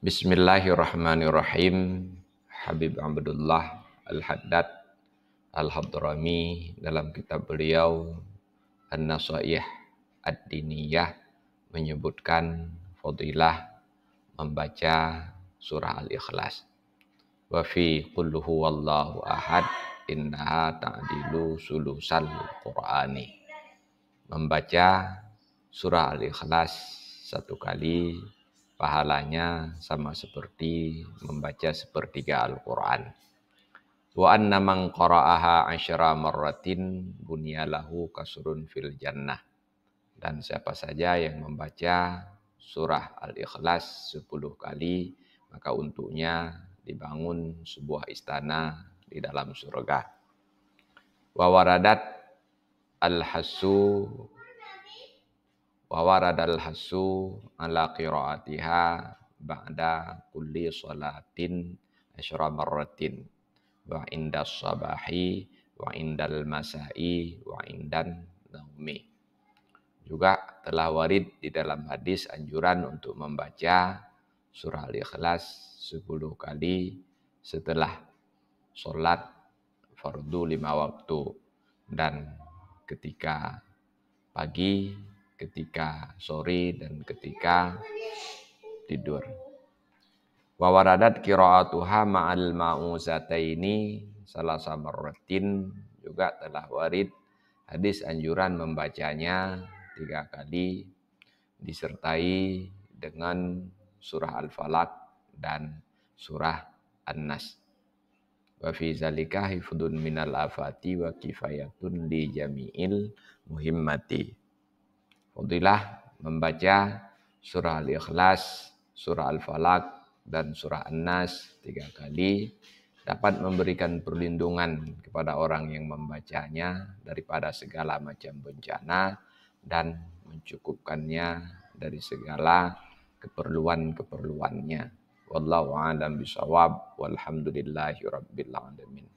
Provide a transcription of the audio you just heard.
Bismillahirrahmanirrahim. Habib Abdullah Al-Haddad Al-Hadrami dalam kitab beliau An-Nasaih Ad-Diniyah menyebutkan fadilah membaca surah Al-Ikhlas. Wa fi qul huwallahu ahad innaha ta'dilu sulusal Qur'ani. Membaca surah Al-Ikhlas satu kali pahalanya sama seperti membaca sepertiga Al-Quran. Wa anna man qara'aha asyra marratin bunyalahu kasrun fil jannah. Dan siapa saja yang membaca surah Al-Ikhlas 10 kali, maka untuknya dibangun sebuah istana di dalam surga. Wa waradat al-hasu wa waradal hasu ala qiraatiha ba'da kulli salatin asyra marratin wa indas sabahi wa indal masai wa indan naumi. Juga telah warid di dalam hadis anjuran untuk membaca surah Al-Ikhlas 10 kali setelah sholat fardu 5 waktu dan ketika pagi, ketika sore, dan ketika tidur. Wa waradat qiraatuha ma'al ma'uzataini salasa marratin, juga telah warid hadis anjuran membacanya 3 kali disertai dengan surah Al-Falaq dan surah An-Nas. Wa fi zalika hifdun minal afati wa kifayatun li jami'il muhimmati. Fadilah membaca surah Al-Ikhlas, surah Al-Falaq, dan surah An-Nas 3 kali dapat memberikan perlindungan kepada orang yang membacanya daripada segala macam bencana dan mencukupkannya dari segala keperluan-keperluannya. Wallahu a'lam bishawab. Walhamdulillahi rabbil alamin.